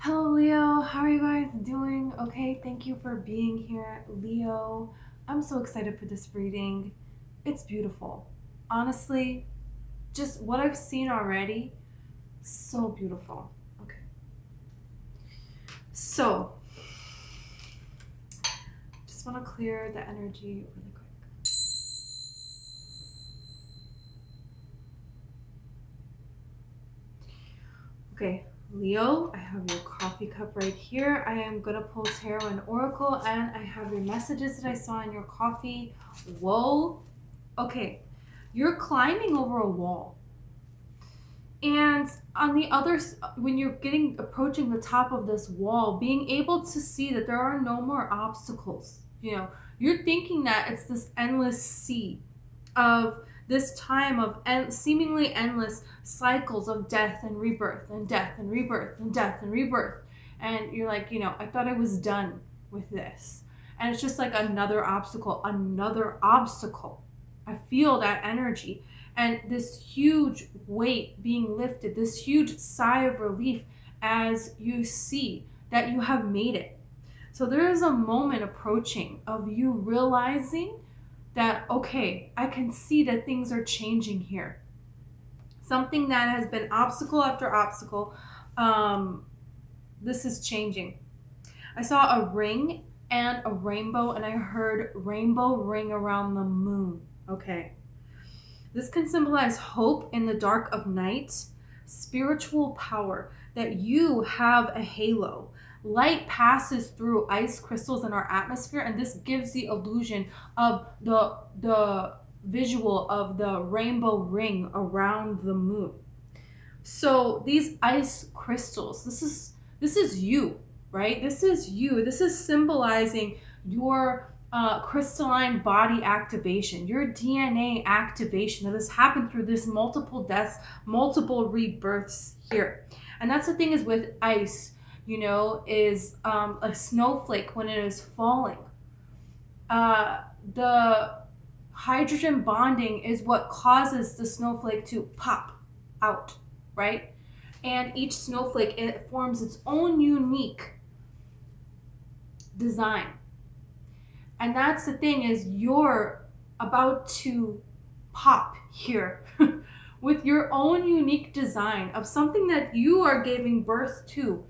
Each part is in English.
Hello, Leo. How are you guys doing? Okay, thank you for being here, Leo. I'm so excited for this reading. It's beautiful. Honestly, just what I've seen already, so beautiful. Okay. So, just want to clear the energy really quick. Okay, Leo, I have your coffee cup right here. I am going to pull tarot and oracle, and I have your messages that I saw in your coffee. Whoa. Okay, you're climbing over a wall. And on the other, when you're approaching the top of this wall, being able to see that there are no more obstacles. You're thinking that it's this endless sea of this time of seemingly endless cycles of death and rebirth and death and rebirth and death and rebirth. And you're like, I thought I was done with this. And it's just like another obstacle, another obstacle. I feel that energy. And this huge weight being lifted, this huge sigh of relief as you see that you have made it. So there is a moment approaching of you realizing that, okay, I can see that things are changing here. Something that has been obstacle after obstacle, this is changing. I saw a ring and a rainbow, and I heard rainbow ring around the moon. Okay. This can symbolize hope in the dark of night, spiritual power, that you have a halo. Light passes through ice crystals in our atmosphere, and this gives the illusion of the visual of the rainbow ring around the moon. So these ice crystals, this is you, right? This is you. This is symbolizing your crystalline body activation, your DNA activation that has happened through this multiple deaths, multiple rebirths here. And that's the thing is with ice, is a snowflake when it is falling. The hydrogen bonding is what causes the snowflake to pop out, right? And each snowflake, it forms its own unique design. And that's the thing is you're about to pop here with your own unique design of something that you are giving birth to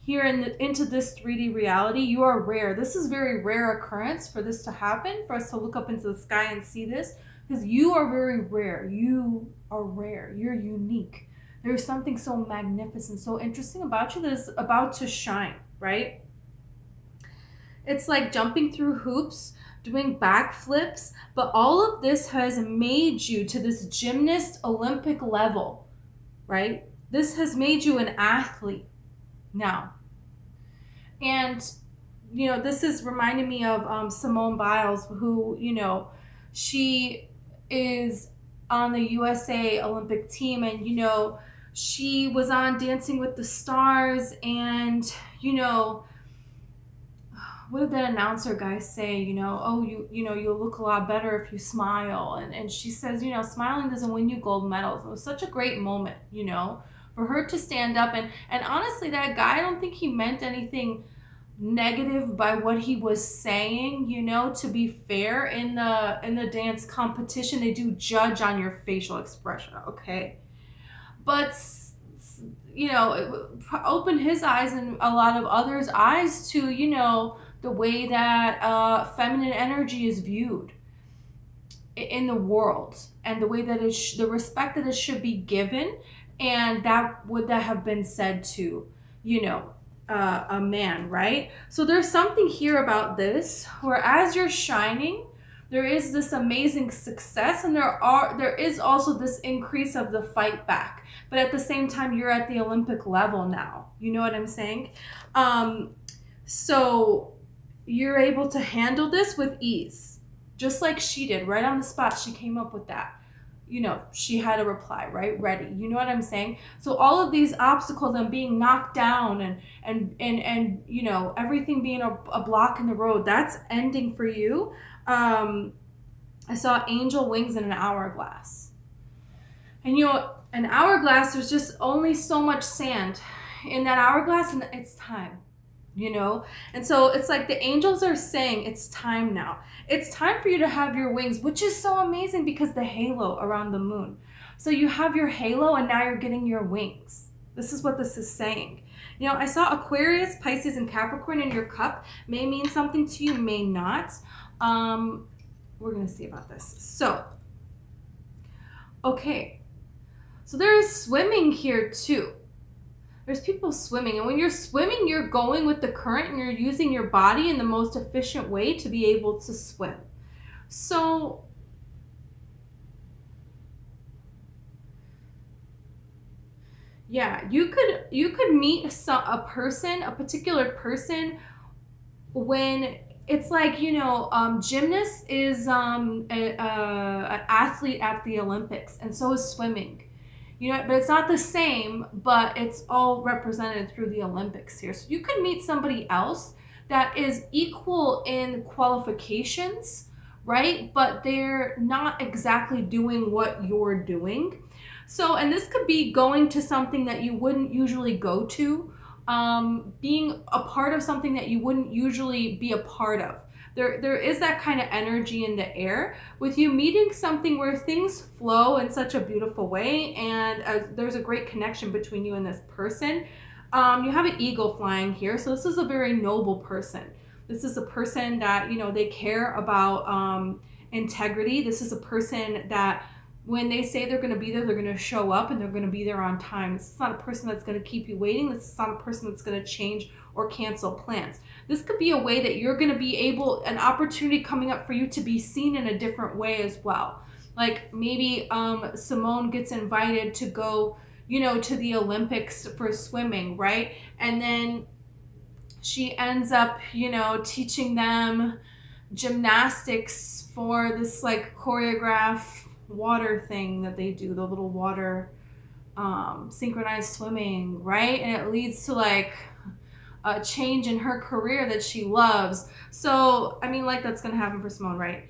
here into this 3D reality. You are rare. This is very rare occurrence for this to happen, for us to look up into the sky and see this, because you are very rare. You are rare. You're unique. There's something so magnificent, so interesting about you that is about to shine, right? It's like jumping through hoops, doing backflips, but all of this has made you to this gymnast Olympic level, right? This has made you an athlete now. And, this is reminding me of Simone Biles, who, she is on the USA Olympic team, and, she was on Dancing with the Stars, and, what did that announcer guy say? You'll look a lot better if you smile. And she says, smiling doesn't win you gold medals. It was such a great moment, for her to stand up. And honestly, that guy, I don't think he meant anything negative by what he was saying, to be fair. In the dance competition, they do judge on your facial expression, okay? But open his eyes and a lot of others' eyes to, the way that feminine energy is viewed in the world, and the way that the respect that it should be given, and that have been said to, a man, right? So there's something here about this, where as you're shining, there is this amazing success, and there is also this increase of the fight back. But at the same time, you're at the Olympic level now. You know what I'm saying? So you're able to handle this with ease, just like she did. Right on the spot, she came up with that. She had a reply, right? Ready. You know what I'm saying? So all of these obstacles and being knocked down and everything being a block in the road, that's ending for you. I saw angel wings in an hourglass. And an hourglass, there's just only so much sand in that hourglass, and it's time, you know? And so it's like the angels are saying it's time now. It's time for you to have your wings, which is so amazing because the halo around the moon. So you have your halo and now you're getting your wings. This is what this is saying. You know, I saw Aquarius, Pisces, and Capricorn in your cup. May mean something to you, may not. We're going to see about this. So, okay. So there is swimming here too. There's people swimming. And when you're swimming, you're going with the current and you're using your body in the most efficient way to be able to swim. So, yeah, you could meet a particular person when it's like, you know, gymnast is an athlete at the Olympics, and so is swimming. You know, but it's not the same, but it's all represented through the Olympics here. So you could meet somebody else that is equal in qualifications, right? But they're not exactly doing what you're doing. So, and this could be going to something that you wouldn't usually go to, being a part of something that you wouldn't usually be a part of. There is that kind of energy in the air with you meeting something where things flow in such a beautiful way, and there's a great connection between you and this person. You have an eagle flying here, so this is a very noble person. This is a person that, you know, they care about integrity. This is a person that when they say they're going to be there, they're going to show up and they're going to be there on time. This is not a person that's going to keep you waiting. This is not a person that's going to change or cancel plans. This could be a way that you're going to be an opportunity coming up for you to be seen in a different way as well. Like maybe Simone gets invited to go, you know, to the Olympics for swimming, right? And then she ends up, you know, teaching them gymnastics for this like choreograph water thing that they do, the little water synchronized swimming, right? And it leads to like a change in her career that she loves. So I mean, like, that's gonna happen for Simone, right?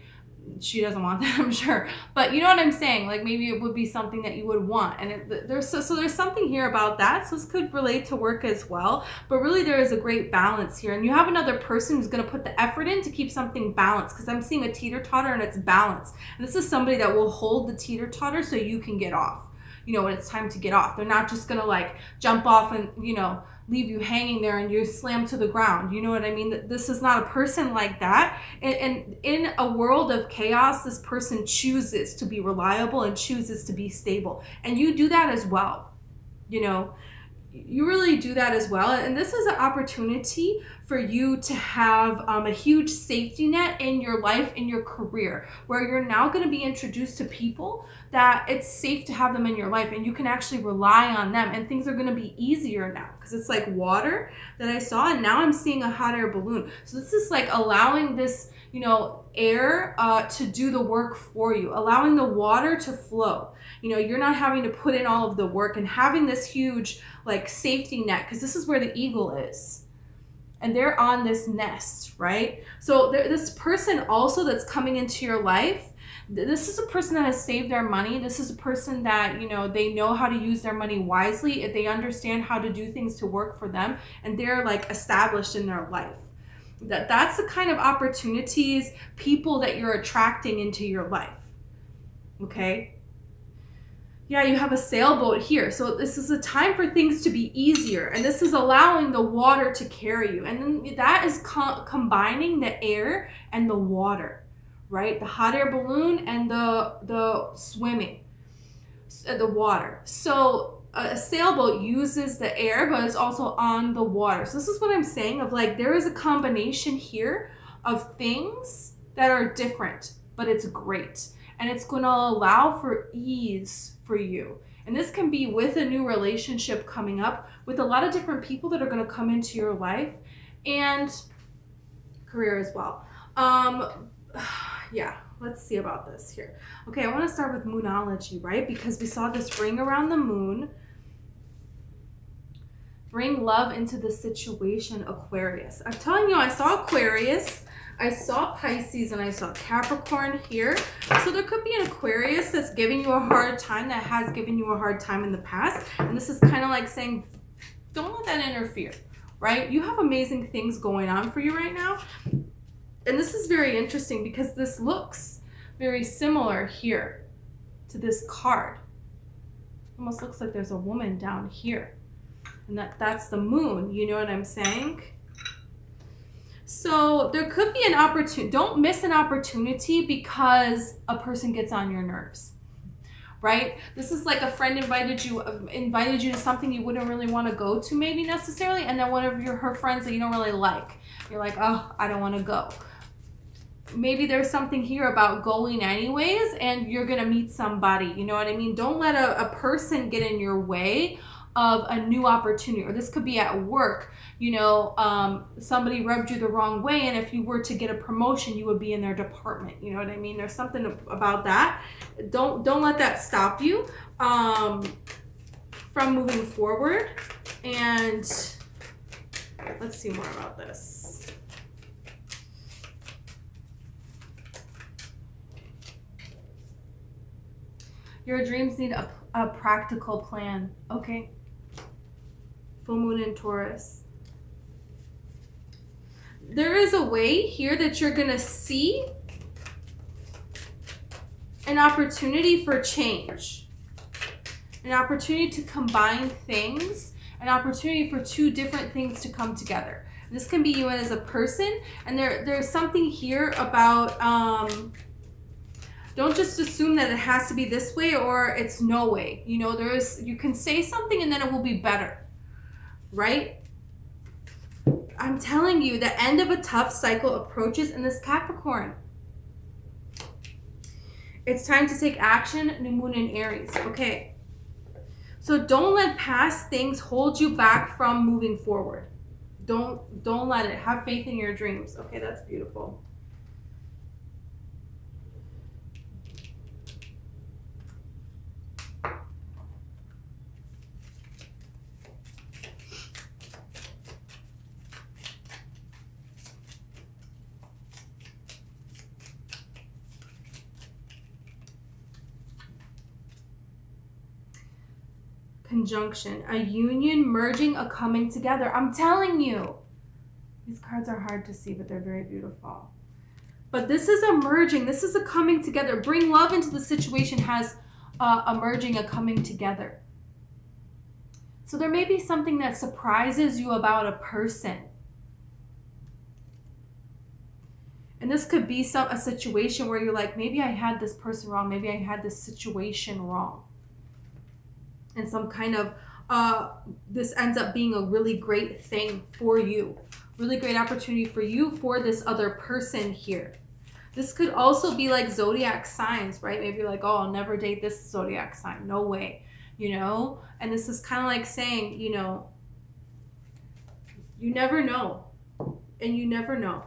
She doesn't want that, I'm sure, but you know what I'm saying, like maybe it would be something that you would want. And there's something here about that. So this could relate to work as well, but really there is a great balance here, and you have another person who's going to put the effort in to keep something balanced, because I'm seeing a teeter-totter and it's balanced, and this is somebody that will hold the teeter-totter so you can get off, you know, when it's time to get off. They're not just going to like jump off and, you know, leave you hanging there and you're slammed to the ground. You know what I mean? This is not a person like that. And in a world of chaos, this person chooses to be reliable and chooses to be stable. And you do that as well. You know, you really do that as well. And this is an opportunity for you to have a huge safety net in your life, in your career, where you're now going to be introduced to people that it's safe to have them in your life and you can actually rely on them, and things are going to be easier now because it's like water that I saw, and now I'm seeing a hot air balloon. So this is like allowing this, you know, air to do the work for you, allowing the water to flow. You know, you're not having to put in all of the work, and having this huge like safety net, because this is where the eagle is. And they're on this nest, right? So this person also that's coming into your life, this is a person that has saved their money. This is a person that, you know, they know how to use their money wisely. They understand how to do things to work for them, and they're like established in their life. That's the kind of opportunities, people that you're attracting into your life, okay? Yeah, you have a sailboat here. So this is a time for things to be easier. And this is allowing the water to carry you. And then that is combining the air and the water, right? The hot air balloon and the swimming, the water. So a sailboat uses the air, but it's also on the water. So this is what I'm saying of like, there is a combination here of things that are different, but it's great. And it's going to allow for ease for you. And this can be with a new relationship coming up, with a lot of different people that are going to come into your life, and career as well. Yeah, let's see about this here. Okay, I want to start with moonology, right? Because we saw this ring around the moon. Bring love into the situation, Aquarius. I'm telling you, I saw Aquarius, I saw Pisces, and I saw Capricorn here. So there could be an Aquarius that's giving you a hard time, that has given you a hard time in the past. And this is kind of like saying, don't let that interfere, right? You have amazing things going on for you right now. And this is very interesting because this looks very similar here to this card. Almost looks like there's a woman down here. And that's the moon, you know what I'm saying? So there could be an opportunity. Don't miss an opportunity because a person gets on your nerves, right? This is like a friend invited you to something you wouldn't really want to go to maybe necessarily, and then one of her friends that you don't really like, you're like, oh, I don't want to go. Maybe there's something here about going anyways, and you're gonna meet somebody, you know what I mean? Don't let a person get in your way of a new opportunity. Or this could be at work, you know, somebody rubbed you the wrong way, and if you were to get a promotion, you would be in their department, you know what I mean? There's something about that. Don't let that stop you from moving forward. And let's see more about this. Your dreams need a practical plan. Okay. Full moon in Taurus. There is a way here that you're going to see an opportunity for change. An opportunity to combine things. An opportunity for two different things to come together. This can be you as a person. And there's something here about... don't just assume that it has to be this way or it's no way. You know, you can say something and then it will be better, right? I'm telling you, the end of a tough cycle approaches in this Capricorn. It's time to take action, new moon in Aries. Okay. So don't let past things hold you back from moving forward. Don't let it. Have faith in your dreams. Okay, that's beautiful. Conjunction, a union, merging, a coming together. I'm telling you, these cards are hard to see, but they're very beautiful. But this is a merging, this is a coming together. Bring love into the situation has a merging, a coming together. So there may be something that surprises you about a person. And this could be a situation where you're like, maybe I had this person wrong, maybe I had this situation wrong. And some kind of, this ends up being a really great thing for you. Really great opportunity for you for this other person here. This could also be like zodiac signs, right? Maybe you're like, oh, I'll never date this zodiac sign. No way, you know? And this is kind of like saying, you know, you never know. And you never know.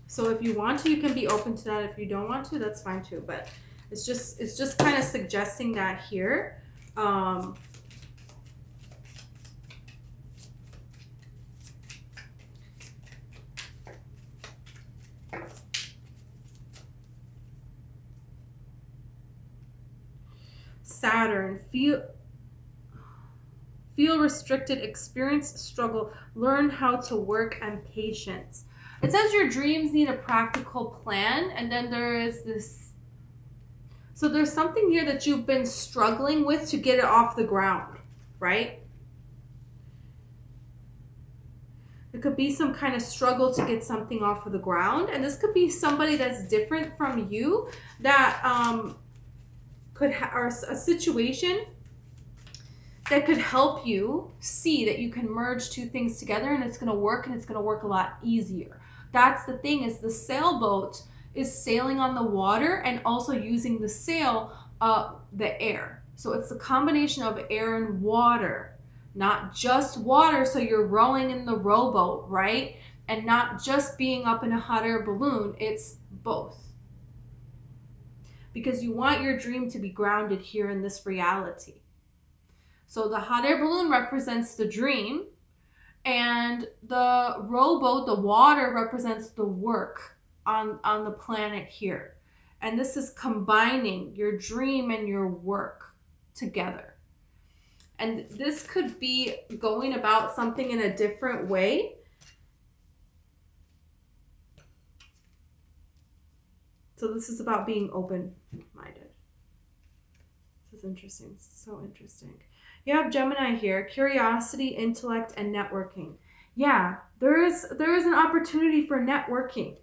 So if you want to, you can be open to that. If you don't want to, that's fine too. But it's just kind of suggesting that here. Saturn, feel restricted, experience struggle, learn how to work, and patience. It says your dreams need a practical plan, and then there is this. So there's something here that you've been struggling with to get it off the ground, right? It could be some kind of struggle to get something off of the ground. And this could be somebody that's different from you that or a situation that could help you see that you can merge two things together and it's going to work, and it's going to work a lot easier. That's the thing, is the sailboat is sailing on the water and also using the sail, the air. So it's a combination of air and water, not just water. So you're rowing in the rowboat, right? And not just being up in a hot air balloon. It's both. Because you want your dream to be grounded here in this reality. So the hot air balloon represents the dream, and the rowboat, the water, represents the work on the planet here. And this is combining your dream and your work together. And this could be going about something in a different way. So this is about being open-minded. This is interesting. So interesting. You have Gemini here. Curiosity, intellect, and networking. Yeah, there is an opportunity for networking.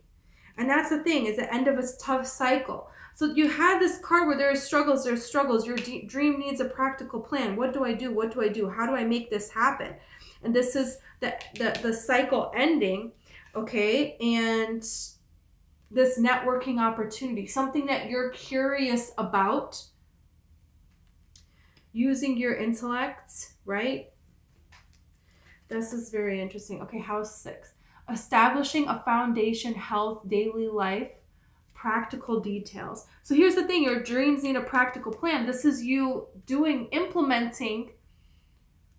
And that's the thing, is the end of a tough cycle. So you have this card where there's struggles. Your dream needs a practical plan. What do I do? What do I do? How do I make this happen? And this is the cycle ending, okay? And this networking opportunity, something that you're curious about, using your intellect, right? This is very interesting. Okay, house 6. Establishing a foundation, health, daily life, practical details. So here's the thing, your dreams need a practical plan. This is you implementing,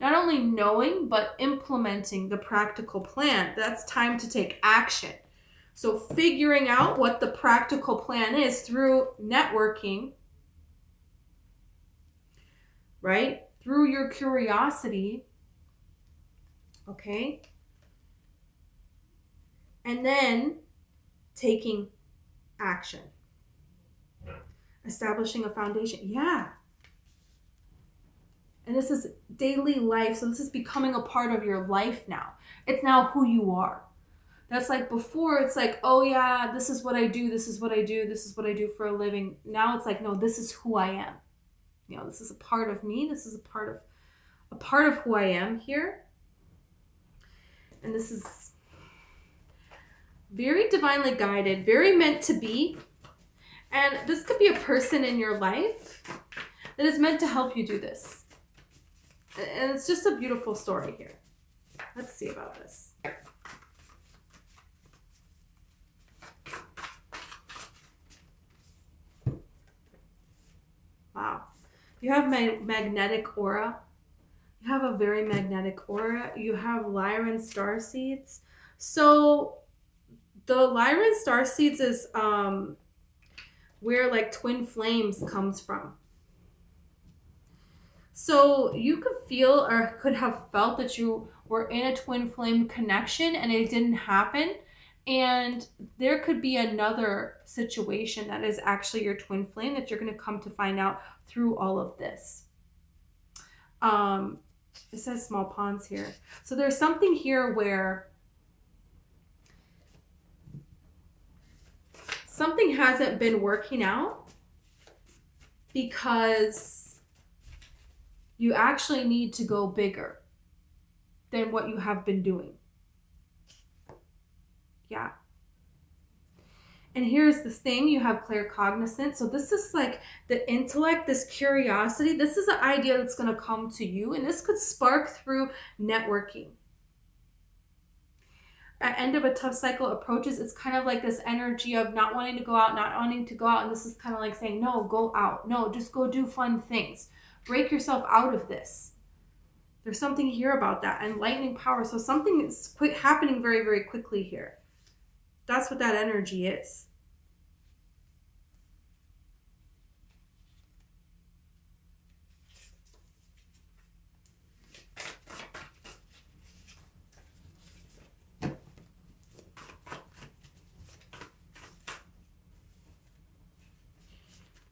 not only knowing, but implementing the practical plan. That's time to take action. So figuring out what the practical plan is through networking, right? Through your curiosity, okay? And then taking action. Establishing a foundation. Yeah. And this is daily life. So this is becoming a part of your life now. It's now who you are. That's like before, it's like, oh yeah, this is what I do. This is what I do. This is what I do for a living. Now it's like, no, this is who I am. You know, this is a part of me. This is a part of who I am here. And this is very divinely guided, very meant to be. And this could be a person in your life that is meant to help you do this. And it's just a beautiful story here. Let's see about this. Wow. You have magnetic aura. You have a very magnetic aura. You have Lyran starseeds. So the Lyran starseeds is where like twin flames comes from. So you could feel or could have felt that you were in a twin flame connection and it didn't happen. And there could be another situation that is actually your twin flame that you're going to come to find out through all of this. It says small ponds here. So there's something here where something hasn't been working out because you actually need to go bigger than what you have been doing. Yeah. And here's this thing, you have claircognizance. So this is like the intellect, this curiosity. This is an idea that's going to come to you. And this could spark through networking. At end of a tough cycle approaches, it's kind of like this energy of not wanting to go out, not wanting to go out. And this is kind of like saying, no, go out. No, just go do fun things. Break yourself out of this. There's something here about that. Enlightening power. So something is happening very, very quickly here. That's what that energy is.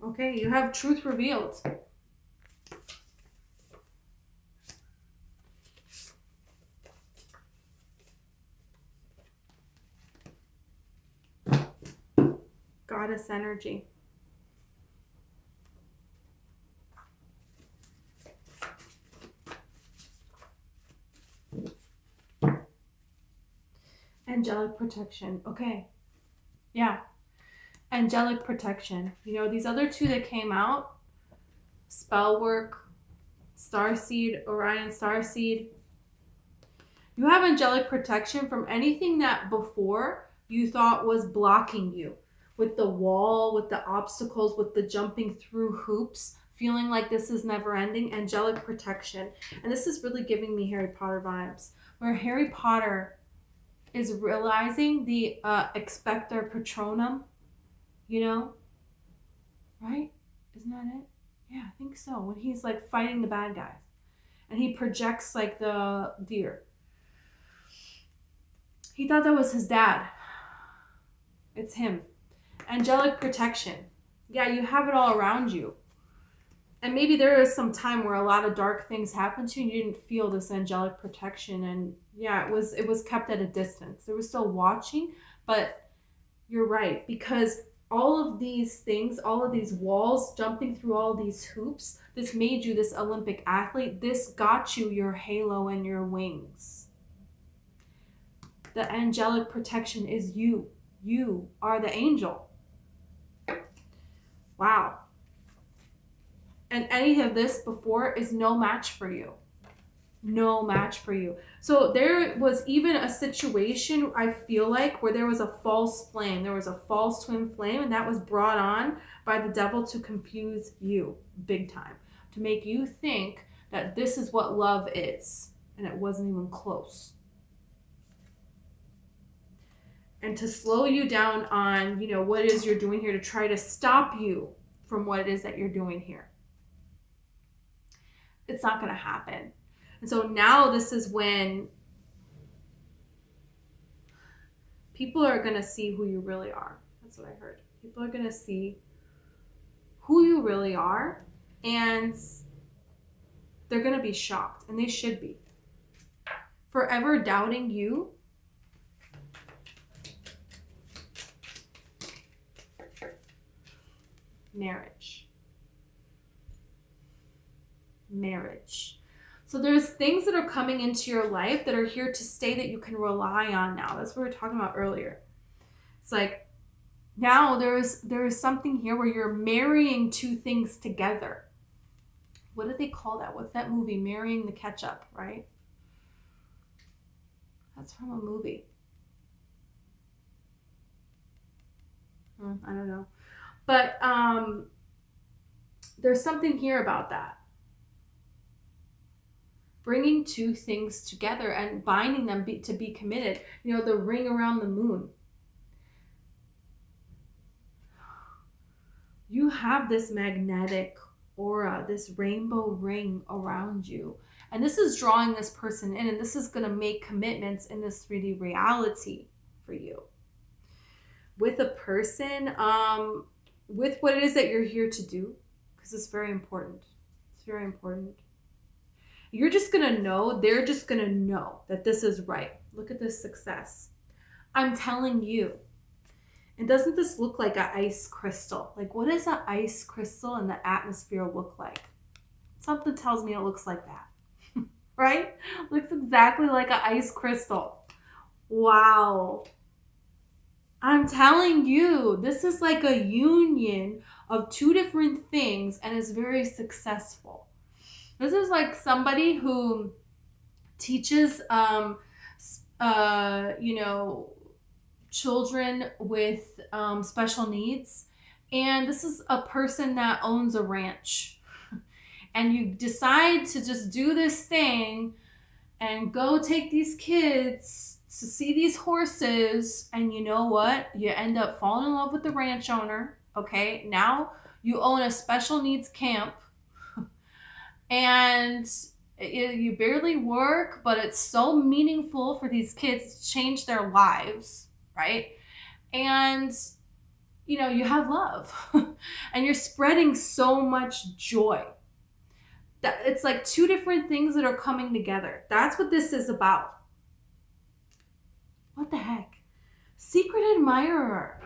Okay, you have truth revealed. Goddess energy. Angelic protection. Okay. Yeah. Angelic protection. You know, these other two that came out, spell work, starseed, Orion starseed. You have angelic protection from anything that before you thought was blocking you. With the wall, with the obstacles, with the jumping through hoops, feeling like this is never ending, angelic protection. And this is really giving me Harry Potter vibes, where Harry Potter is realizing the expector patronum, you know, right? Isn't that it? Yeah, I think so. When he's like fighting the bad guys. and he projects like the deer. He thought that was his dad. It's him. Angelic protection. Yeah, you have it all around you. And maybe there is some time where a lot of dark things happened to you and you didn't feel this angelic protection. And yeah, it was kept at a distance. They were still watching, but you're right. Because all of these things, all of these walls, jumping through all these hoops, this made you this Olympic athlete. This got you your halo and your wings. The angelic protection is you. You are the angel. Wow. And any of this before is no match for you. No match for you. So there was even a situation, I feel like, where there was a false flame. There was a false twin flame, and that was brought on by the devil to confuse you big time. To make you think that this is what love is. And it wasn't even close. And to slow you down on, what it is you're doing here, to try to stop you from what it is that you're doing here. It's not going to happen. And so now this is when people are going to see who you really are. That's what I heard. People are going to see who you really are, and they're going to be shocked, and they should be. Forever doubting you. Marriage. So there's things that are coming into your life that are here to stay that you can rely on now. That's what we were talking about earlier. It's like now there's something here where you're marrying two things together. What do they call that? What's that movie? Marrying the Ketchup, right? That's from a movie. I don't know. But there's something here about that. Bringing two things together and binding them to be committed. The ring around the moon. You have this magnetic aura, this rainbow ring around you. And this is drawing this person in, and this is going to make commitments in this 3D reality for you. With a person, with what it is that you're here to do, because it's very important. It's very important. You're just going to know, they're just going to know that this is right. Look at this success. I'm telling you. And doesn't this look like an ice crystal? Like, what does an ice crystal in the atmosphere look like? Something tells me it looks like that. Right? Looks exactly like an ice crystal. Wow. I'm telling you, this is like a union of two different things, and is very successful. This is like somebody who teaches, children with special needs. And this is a person that owns a ranch. And you decide to just do this thing and go take these kids to see these horses. And you know what? You end up falling in love with the ranch owner. Okay, now you own a special needs camp. And you barely work, but it's so meaningful for these kids to change their lives, right? And, you have love. And you're spreading so much joy. That it's like two different things that are coming together. That's what this is about. What the heck? Secret admirer.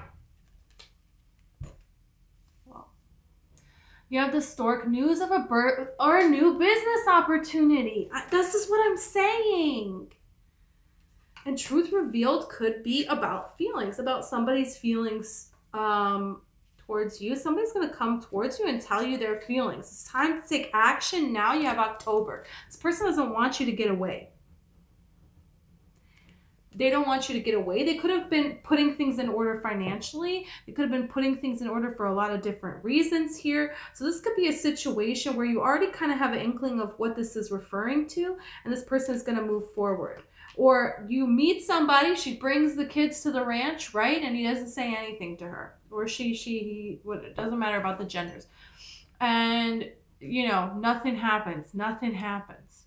You have the stork, news of a birth or a new business opportunity. This is what I'm saying. And truth revealed could be about feelings, about somebody's feelings towards you. Somebody's going to come towards you and tell you their feelings. It's time to take action. Now you have October. This person doesn't want you to get away. They don't want you to get away. They could have been putting things in order financially. They could have been putting things in order for a lot of different reasons here. So this could be a situation where you already kind of have an inkling of what this is referring to, and this person is going to move forward. Or you meet somebody, she brings the kids to the ranch, right? And he doesn't say anything to her. Or he, it doesn't matter about the genders. And, nothing happens. Nothing happens.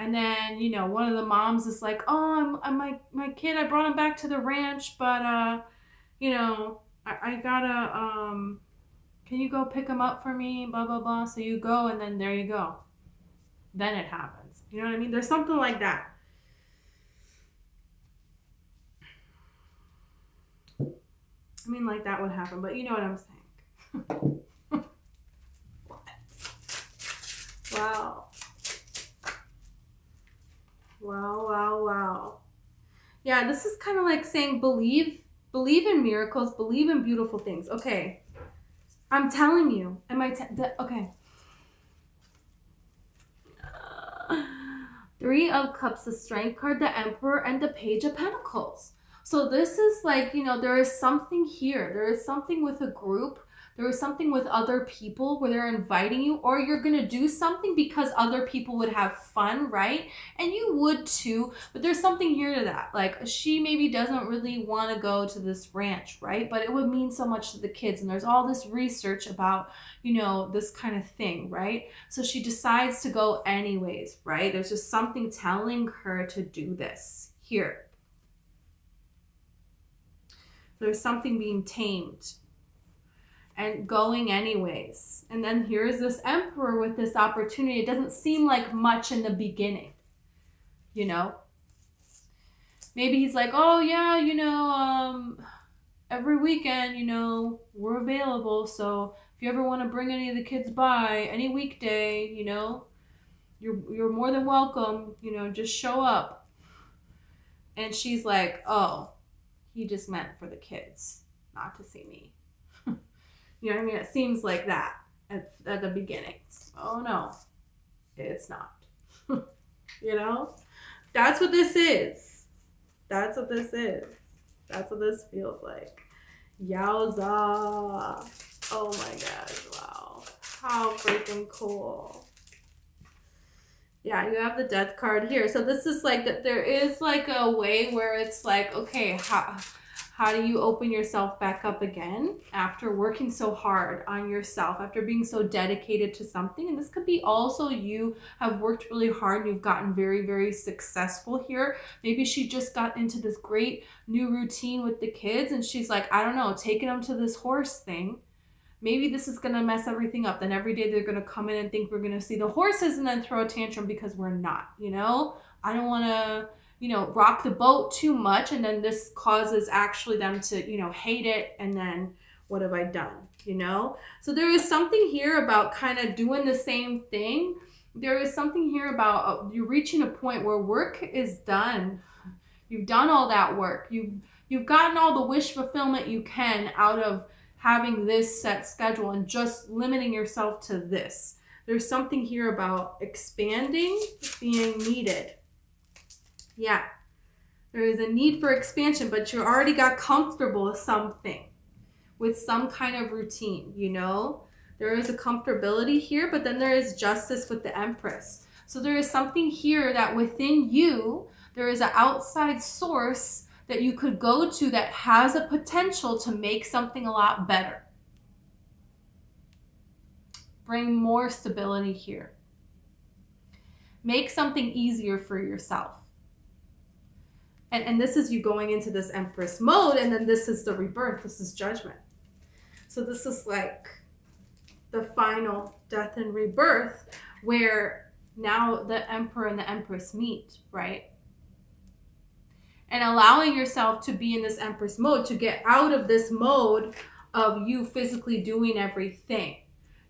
And then, you know, one of the moms is like, oh, my kid, I brought him back to the ranch, but, you know, I gotta, can you go pick him up for me? Blah, blah, blah. So you go, and then there you go. Then it happens. You know what I mean? There's something like that. I mean, like that would happen, but you know what I'm saying. What? Wow. Wow, wow, wow. Yeah, this is kind of like saying believe in miracles, believe in beautiful things. Okay. I'm telling you. Okay. 3 of Cups, the Strength card, the Emperor, and the Page of Pentacles. So this is like, you know, there is something here. There is something with a group. There is something with other people where they're inviting you, or you're going to do something because other people would have fun, right? And you would too, but there's something here to that. Like, she maybe doesn't really want to go to this ranch, right? But it would mean so much to the kids. And there's all this research about, you know, this kind of thing, right? So she decides to go anyways, right? There's just something telling her to do this here. There's something being tamed and going anyways. And then here's this Emperor with this opportunity. It doesn't seem like much in the beginning, you know? Maybe he's like, oh yeah, you know, every weekend, you know, we're available. So if you ever want to bring any of the kids by, any weekday, you know, you're more than welcome, you know, just show up. And she's like, oh, he just meant for the kids, not to see me. You know what I mean? It seems like that at the beginning. Oh no, it's not. You know? That's what this is. That's what this is. That's what this feels like. Yowza. Oh my gosh, wow. How freaking cool. Yeah, you have the Death card here. So this is like that. There is like a way where it's like, okay, how do you open yourself back up again after working so hard on yourself, after being so dedicated to something? And this could be also you have worked really hard and you've gotten very, very successful here. Maybe she just got into this great new routine with the kids and she's like, I don't know, taking them to this horse thing. Maybe this is going to mess everything up. Then every day they're going to come in and think we're going to see the horses and then throw a tantrum because we're not, you know? I don't want to, you know, rock the boat too much. And then this causes actually them to, you know, hate it. And then what have I done, you know? So there is something here about kind of doing the same thing. There is something here about you reaching a point where work is done. You've done all that work. You've gotten all the wish fulfillment you can out of having this set schedule and just limiting yourself to this. There's something here about expanding being needed. Yeah, there is a need for expansion, but you already got comfortable with something, with some kind of routine, you know? There is a comfortability here, but then there is justice with the Empress. So there is something here that within you, there is an outside source that you could go to that has a potential to make something a lot better. Bring more stability here. Make something easier for yourself. And this is you going into this Empress mode, and then this is the rebirth. This is judgment. So this is like the final death and rebirth where now the Emperor and the Empress meet, right? And allowing yourself to be in this Empress mode, to get out of this mode of you physically doing everything,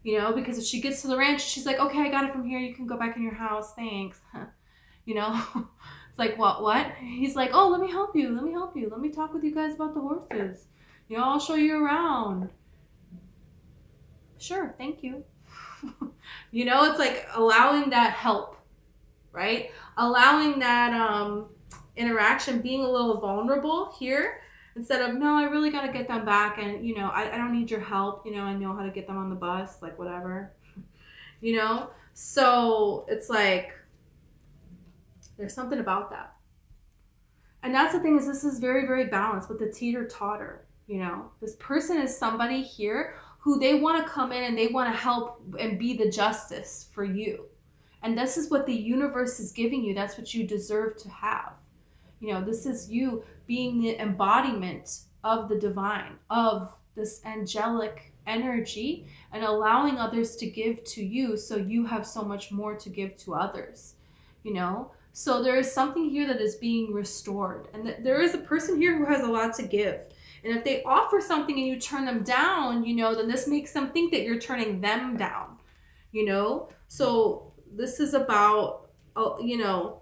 you know, because if she gets to the ranch, she's like, okay, I got it from here. You can go back in your house. Thanks. You know, it's like, what? He's like, oh, let me help you. Let me talk with you guys about the horses. You know, I'll show you around. Sure. Thank you. You know, it's like allowing that help, right? Allowing that, interaction, being a little vulnerable here instead of, no, I really got to get them back. And, you know, I don't need your help. You know, I know how to get them on the bus, like whatever, you know? So it's like, there's something about that. And that's the thing is this is very, very balanced with the teeter-totter, you know? This person is somebody here who they want to come in and they want to help and be the justice for you. And this is what the universe is giving you. That's what you deserve to have. You know, this is you being the embodiment of the divine, of this angelic energy, and allowing others to give to you, so you have so much more to give to others, you know? So there is something here that is being restored, and there is a person here who has a lot to give. And if they offer something and you turn them down, you know, then this makes them think that you're turning them down, you know? So this is about, you know,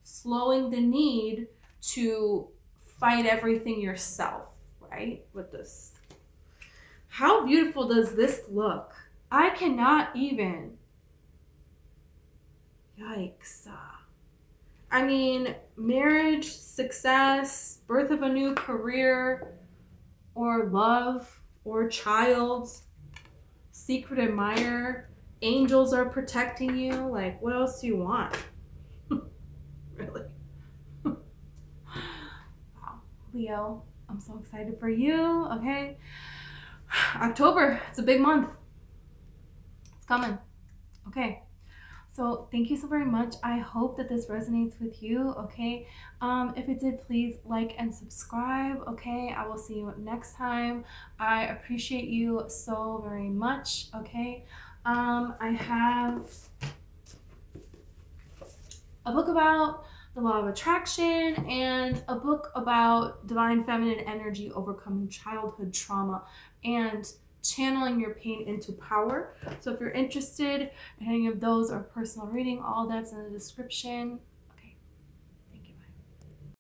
slowing the need to fight everything yourself, right? With this. How beautiful does this look? I cannot even. Yikes. I mean, marriage, success, birth of a new career, or love, or child, secret admirer, angels are protecting you. Like, what else do you want? Really? Wow. Leo, I'm so excited for you, okay? October, it's a big month. It's coming. Okay. So thank you so very much. I hope that this resonates with you, okay? If it did, please like and subscribe, okay? I will see you next time. I appreciate you so very much, okay? I have a book about the law of attraction and a book about divine feminine energy, overcoming childhood trauma, and channeling your pain into power. So if you're interested in any of those or personal reading, all that's in the description.